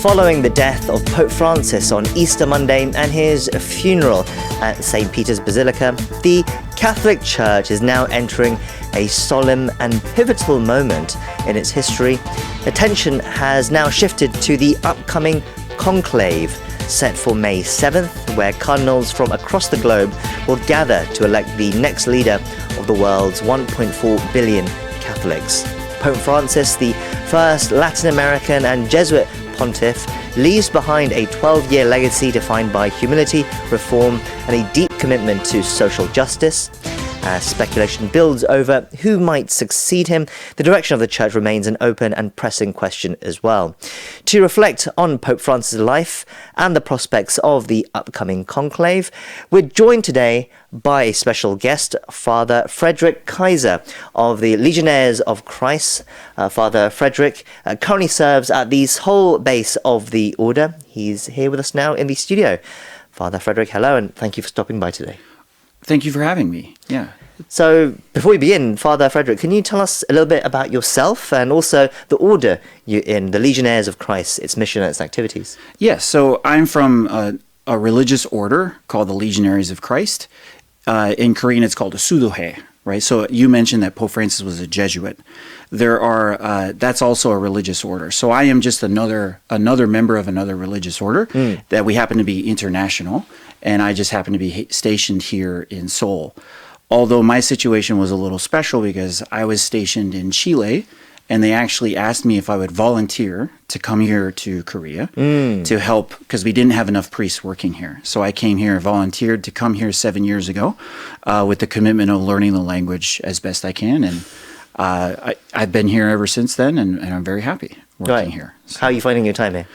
Following the death of Pope Francis on Easter Monday and his funeral at St. Peter's Basilica, the Catholic Church is now entering a solemn and pivotal moment in its history. Attention has now shifted to the upcoming Conclave, set for May 7th, where Cardinals from across the globe will gather to elect the next leader of the world's 1.4 billion Catholics. Pope Francis, the first Latin American and Jesuit pontiff, leaves behind a 12-year legacy defined by humility, reform, and a deep commitment to social justice. As speculation builds over who might succeed him, the direction of the Church remains an open and pressing question as well. To reflect on Pope Francis' life and the prospects of the upcoming conclave, we're joined today by a special guest, Father Frederick Keiser of the Legionaries of Christ. Father Fredrick currently serves at the Seoul base of the Order. He's here with us now in the studio. Father Frederick, hello, and thank you for stopping by today. Thank you for having me. Yeah. So, before we begin, Father Frederick, can you tell us a little bit about yourself and also the order you're in, the Legionaries of Christ, its mission and its activities? Yes, so I'm from a religious order called the Legionaries of Christ. In Korean, it's called a sudohae, right? So you mentioned that Pope Francis was a Jesuit. That's also a religious order. So I am just another member of another religious order that we happen to be international, and I just happen to be stationed here in Seoul. Although my situation was a little special because I was stationed in Chile, and they actually asked me if I would volunteer to come here to Korea to help, because we didn't have enough priests working here. So I came here, volunteered to come here 7 years ago with the commitment of learning the language as best I can. And I've been here ever since then, and I'm very happy working here. So. How are you finding your time here?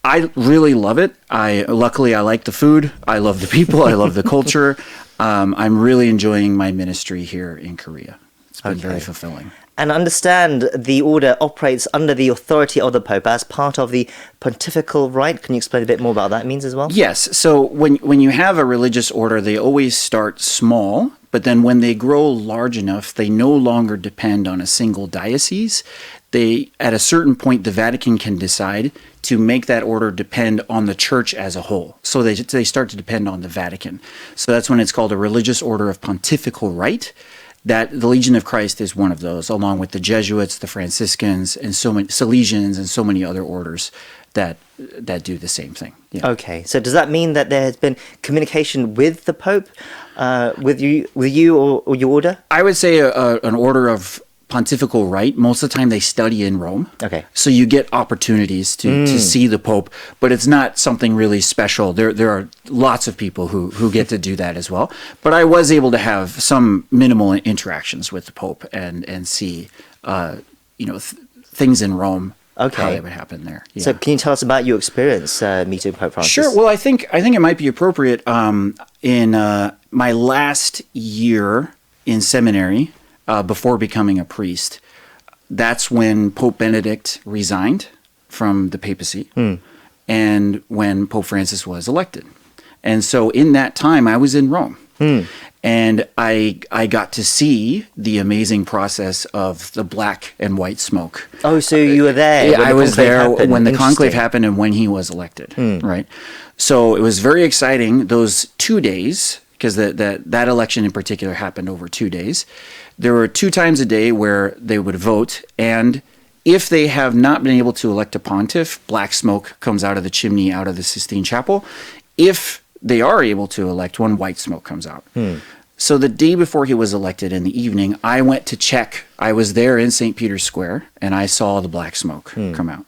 I really love it. Luckily, I like the food. I love the people. I love the culture. I'm really enjoying my ministry here in Korea. It's been very fulfilling. And understand the order operates under the authority of the Pope as part of the pontifical right. Can you explain a bit more about what that means as well? Yes. So when you have a religious order, they always start small, but then when they grow large enough, they no longer depend on a single diocese. At a certain point, the Vatican can decide to make that order depend on the Church as a whole. So they start to depend on the Vatican. So that's when it's called a religious order of pontifical right. That the Legion of Christ is one of those, along with the Jesuits, the Franciscans, and so many Salesians, and so many other orders that do the same thing. Yeah. Okay, so does that mean that there has been communication with the Pope, with you or your order? I would say an order of pontifical right. Most of the time they study in Rome. Okay. So you get opportunities to see the Pope, but it's not something really special. There are lots of people who get to do that as well. But I was able to have some minimal interactions with the Pope and see things in Rome. Okay. How they would happen there. Yeah. So can you tell us about your experience meeting Pope Francis? Sure. Well, I think it might be appropriate in my last year in seminary, before becoming a priest. That's when Pope Benedict resigned from the papacy and when Pope Francis was elected. And so in that time, I was in Rome. And I got to see the amazing process of the black and white smoke. Oh, so you were there? Yeah, I was there when the conclave happened and when he was elected, right? So it was very exciting, those 2 days, because that election in particular happened over 2 days. There were 2 times a day where they would vote, and if they have not been able to elect a pontiff, black smoke comes out of the chimney out of the Sistine Chapel. If they are able to elect one, white smoke comes out. So the day before he was elected in the evening, I went to check. I was there in St. Peter's Square, and I saw the black smoke come out.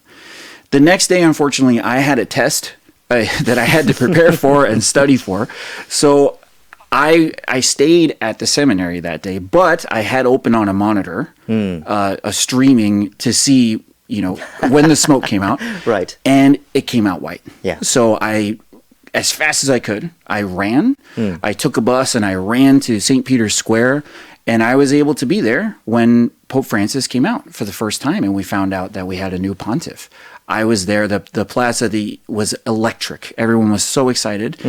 The next day, unfortunately, I had a test that I had to prepare for and study for. So I stayed at the seminary that day, but I had open on a monitor, a streaming to see, when the smoke came out. Right. And it came out white. Yeah. So as fast as I could, I ran. I took a bus and I ran to St. Peter's Square, and I was able to be there when Pope Francis came out for the first time, and we found out that we had a new pontiff. I was there. The plaza was electric. Everyone was so excited,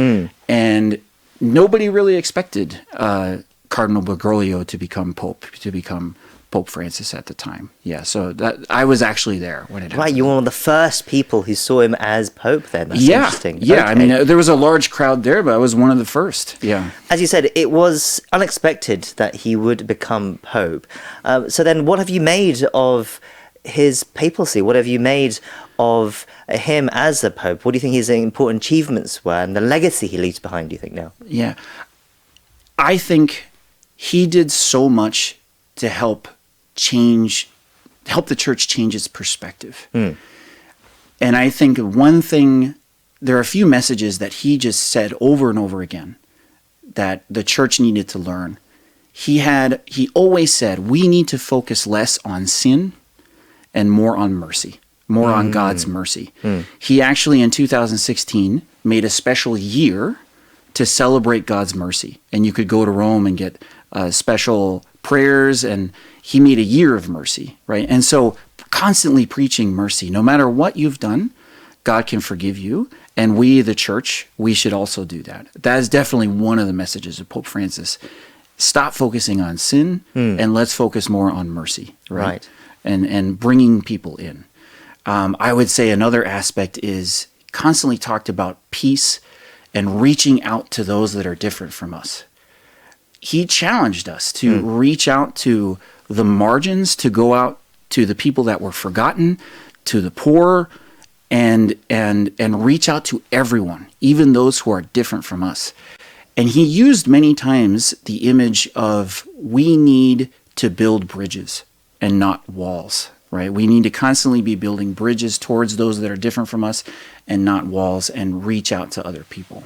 and nobody really expected Cardinal Bergoglio to become Pope, to become Pope Francis at the time. Yeah, so I was actually there when it happened. Right, you were one of the first people who saw him as Pope then. That's yeah, interesting. Yeah, okay. I mean, there was a large crowd there, but I was one of the first. Yeah. As you said, it was unexpected that he would become Pope. So then what have you made of his papacy? What have you made of him as the Pope? What do you think his important achievements were and the legacy he leaves behind, do you think, now? Yeah. I think he did so much to help the church change its perspective. And I think one thing, there are a few messages that he just said over and over again that the church needed to learn. He always said, we need to focus less on sin and more on mercy, more on God's mercy. He actually, in 2016, made a special year to celebrate God's mercy. And you could go to Rome and get special prayers, and he made a year of mercy, right? And so constantly preaching mercy. No matter what you've done, God can forgive you. And we, the church, we should also do that. That is definitely one of the messages of Pope Francis. Stop focusing on sin and let's focus more on mercy, right? And bringing people in. I would say another aspect is constantly talked about peace and reaching out to those that are different from us. He challenged us to reach out to the margins, to go out to the people that were forgotten, to the poor, and reach out to everyone, even those who are different from us. And he used many times the image of we need to build bridges and not walls, right? We need to constantly be building bridges towards those that are different from us and not walls, and reach out to other people.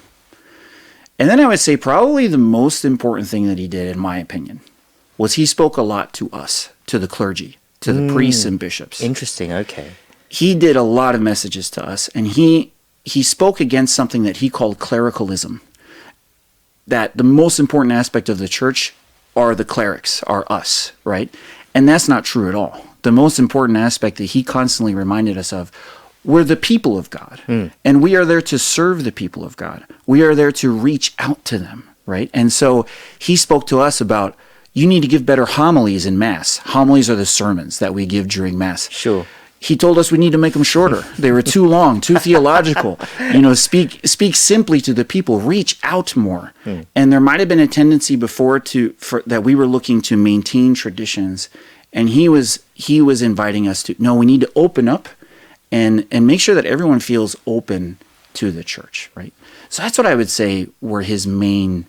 And then I would say probably the most important thing that he did, in my opinion, was he spoke a lot to us, to the clergy, to the priests and bishops. Interesting, okay. He did a lot of messages to us, and he spoke against something that he called clericalism, that the most important aspect of the church are the clerics, are us, right? And that's not true at all. The most important aspect that he constantly reminded us of, we're the people of God, and we are there to serve the people of God. We are there to reach out to them, right? And so he spoke to us about, you need to give better homilies in Mass. Homilies are the sermons that we give during Mass. Sure. He told us we need to make them shorter. They were too long, too theological. Speak simply to the people. Reach out more. And there might have been a tendency before that we were looking to maintain traditions, and he was inviting us to, no, we need to open up and make sure that everyone feels open to the church, right? So that's what I would say were his main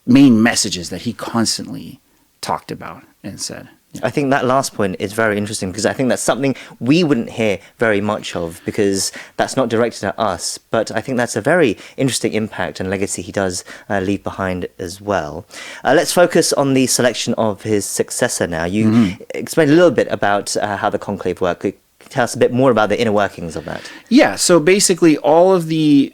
messages that he constantly talked about and said. Yeah. I think that last point is very interesting, because I think that's something we wouldn't hear very much of, because that's not directed at us. But I think that's a very interesting impact and legacy he does leave behind as well. Let's focus on the selection of his successor now. You explained a little bit about how the conclave worked. Could you tell us a bit more about the inner workings of that? Yeah, so basically all of the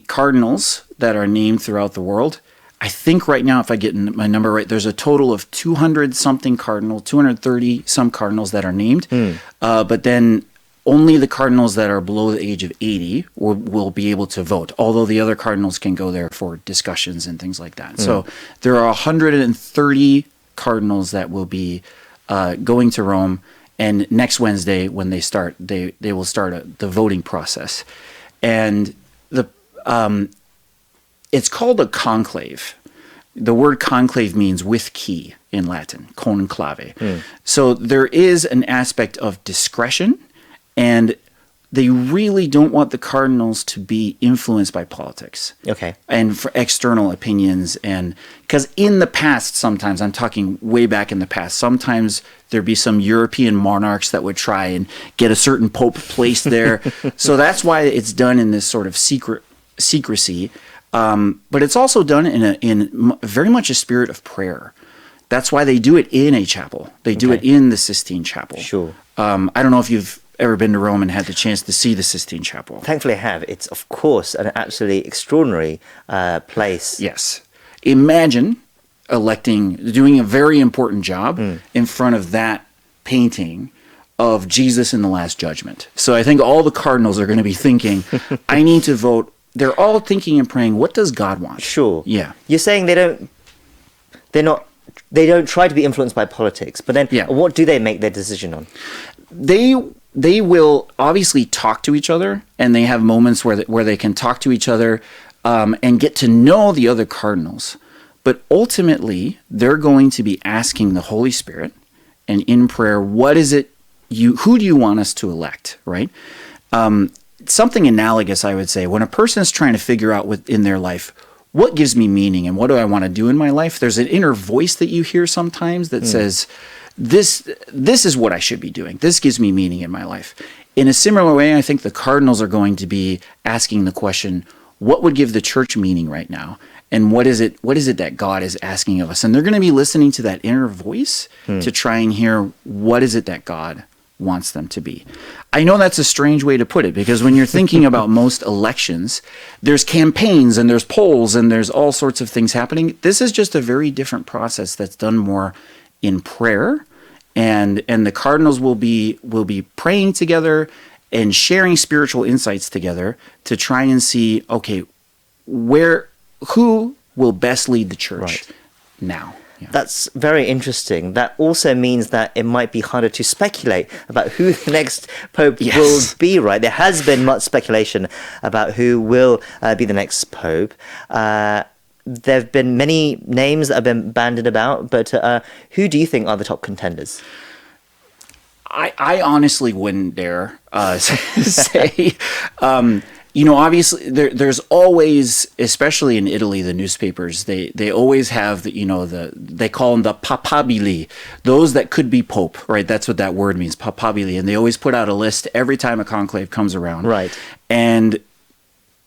cardinals that are named throughout the world, I think right now, if I get my number right, there's a total of 200-something cardinals, 230-some cardinals that are named. But then only the cardinals that are below the age of 80 will be able to vote, although the other cardinals can go there for discussions and things like that. So there are 130 cardinals that will be going to Rome, and next Wednesday when they start, they will start the voting process. And it's called a conclave. The word conclave means with key in Latin, conclave. So there is an aspect of discretion, and they really don't want the cardinals to be influenced by politics. Okay. And for external opinions. And because in the past, sometimes, I'm talking way back in the past, sometimes there'd be some European monarchs that would try and get a certain pope placed there. So that's why it's done in this sort of secrecy. But it's also done in very much a spirit of prayer. That's why they do it in a chapel. They do it in the Sistine Chapel. Sure. I don't know if you've ever been to Rome and had the chance to see the Sistine Chapel. Thankfully I have. It's, of course, an absolutely extraordinary place. Yes. Imagine doing a very important job in front of that painting of Jesus in the Last Judgment. So I think all the cardinals are going to be thinking, I need to vote. They're all thinking and praying, what does God want? Sure. Yeah. You're saying they're not don't try to be influenced by politics. But then, what do they make their decision on? They will obviously talk to each other, and they have moments where they can talk to each other and get to know the other cardinals. But ultimately, they're going to be asking the Holy Spirit, and in prayer, what is it who do you want us to elect, right? Something analogous, I would say, when a person is trying to figure out in their life, what gives me meaning and what do I want to do in my life? There's an inner voice that you hear sometimes that says, this is what I should be doing. This gives me meaning in my life. In a similar way, I think the cardinals are going to be asking the question, what would give the church meaning right now? And what is it that God is asking of us? And they're going to be listening to that inner voice to try and hear what is it that God wants them to be. I know that's a strange way to put it, because when you're thinking about most elections, there's campaigns and there's polls and there's all sorts of things happening. This is just a very different process that's done more in prayer, and the cardinals will be praying together and sharing spiritual insights together to try and see, okay, who will best lead the church now. Yeah. That's very interesting. That also means that it might be harder to speculate about who the next pope will be, right? There has been much speculation about who will be the next pope. There have been many names that have been bandied about, but who do you think are the top contenders? I honestly wouldn't dare say. Obviously, there's always, especially in Italy, the newspapers, they always have they call them the papabili, those that could be pope, right? That's what that word means, papabili, and they always put out a list every time a conclave comes around, right? And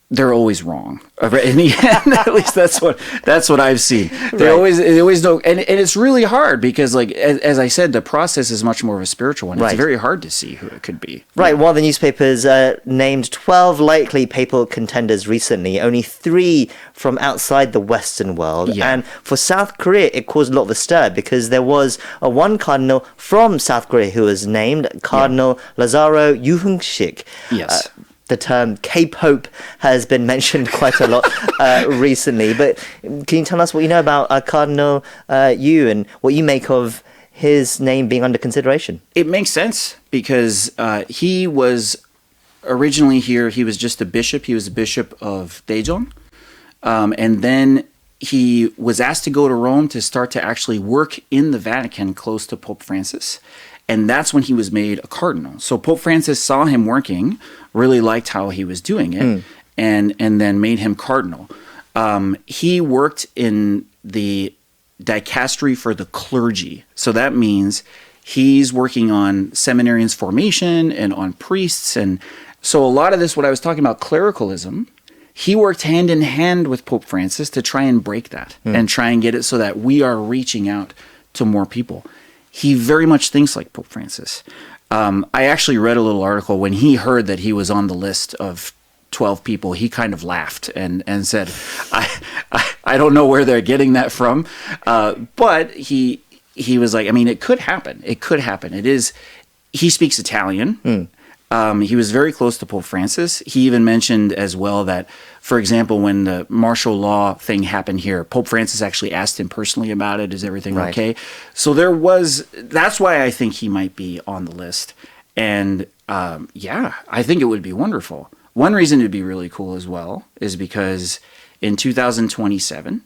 they're always wrong. In the end, at least that's what I've seen. They always know, and it's really hard because, like as I said, the process is much more of a spiritual one. It's very hard to see who it could be. Right. While the newspapers named 12 likely papal contenders recently, only 3 from outside the Western world. Yeah. And for South Korea, it caused a lot of a stir because there was one cardinal from South Korea who was named Cardinal Lazaro Yuhung-sik. Yes. The term K-Pope has been mentioned quite a lot recently. But can you tell us what you know about Cardinal Yu and what you make of his name being under consideration? It makes sense because he was originally here. He was just a bishop. He was a bishop of Daejeon. And then he was asked to go to Rome to start to actually work in the Vatican close to Pope Francis. And that's when he was made a cardinal. So Pope Francis saw him working, really liked how he was doing it, and then made him cardinal. He worked in the dicastery for the clergy. So that means he's working on seminarians' formation and on priests. And so a lot of this, what I was talking about, clericalism, he worked hand in hand with Pope Francis to try and break that and try and get it so that we are reaching out to more people. He very much thinks like Pope Francis. I actually read a little article when he heard that he was on the list of 12 people. He kind of laughed and said, I don't know where they're getting that from. But he was like, I mean, it could happen. It could happen. He speaks Italian. He was very close to Pope Francis. He even mentioned as well that, for example, when the martial law thing happened here, Pope Francis actually asked him personally about it. Is everything okay? So that's why I think he might be on the list. And I think it would be wonderful. One reason it would be really cool as well is because in 2027,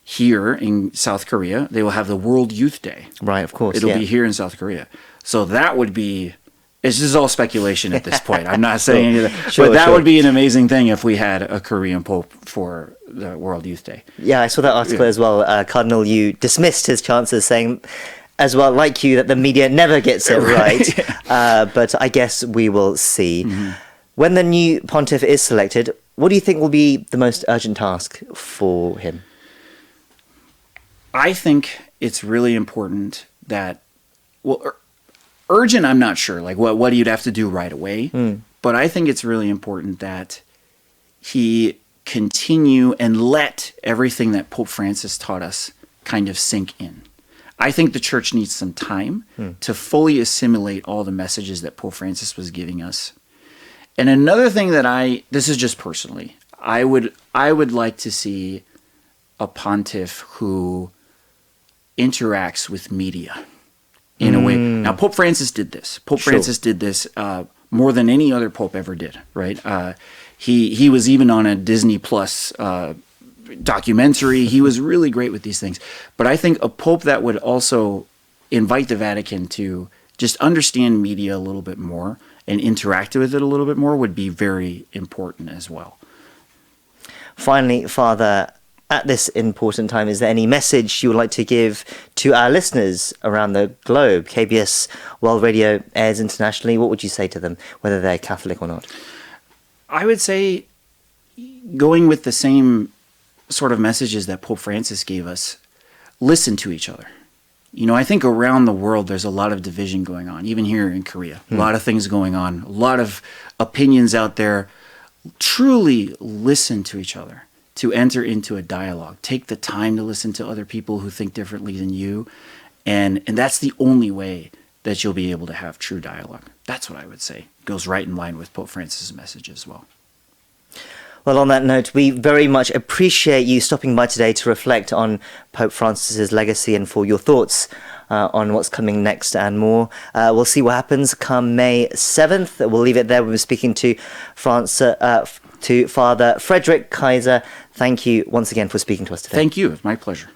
here in South Korea, they will have the World Youth Day. Right, of course. It'll be here in South Korea. So that would be... It's just all speculation at this point. I'm not saying anything. But that would be an amazing thing if we had a Korean Pope for the World Youth Day. Yeah, I saw that article as well. Cardinal Yu dismissed his chances, saying, as well, like you, that the media never gets it right. But I guess we will see. When the new pontiff is selected, what do you think will be the most urgent task for him? I think it's really important that... urgent, I'm not sure, like what he'd have to do right away. But I think it's really important that he continue and let everything that Pope Francis taught us kind of sink in. I think the church needs some time to fully assimilate all the messages that Pope Francis was giving us. And another thing that this is just personally, I would like to see a pontiff who interacts with media in a way. Now, Pope Francis did this. Pope Francis did this more than any other pope ever did, right? He was even on a Disney Plus documentary. He was really great with these things. But I think a pope that would also invite the Vatican to just understand media a little bit more and interact with it a little bit more would be very important as well. Finally, Father, at this important time, is there any message you would like to give to our listeners around the globe? KBS World Radio airs internationally. What would you say to them, whether they're Catholic or not? I would say going with the same sort of messages that Pope Francis gave us, listen to each other. You know, I think around the world there's a lot of division going on, even here in Korea. A lot of things going on, a lot of opinions out there. Truly listen to each other, to enter into a dialogue. Take the time to listen to other people who think differently than you. And that's the only way that you'll be able to have true dialogue. That's what I would say. It goes right in line with Pope Francis' message as well. Well, on that note, we very much appreciate you stopping by today to reflect on Pope Francis's legacy and for your thoughts on what's coming next and more. We'll see what happens come May 7th. We'll leave it there. We'll be speaking to Father Frederick Keiser. Thank you once again for speaking to us today. Thank you. It's my pleasure.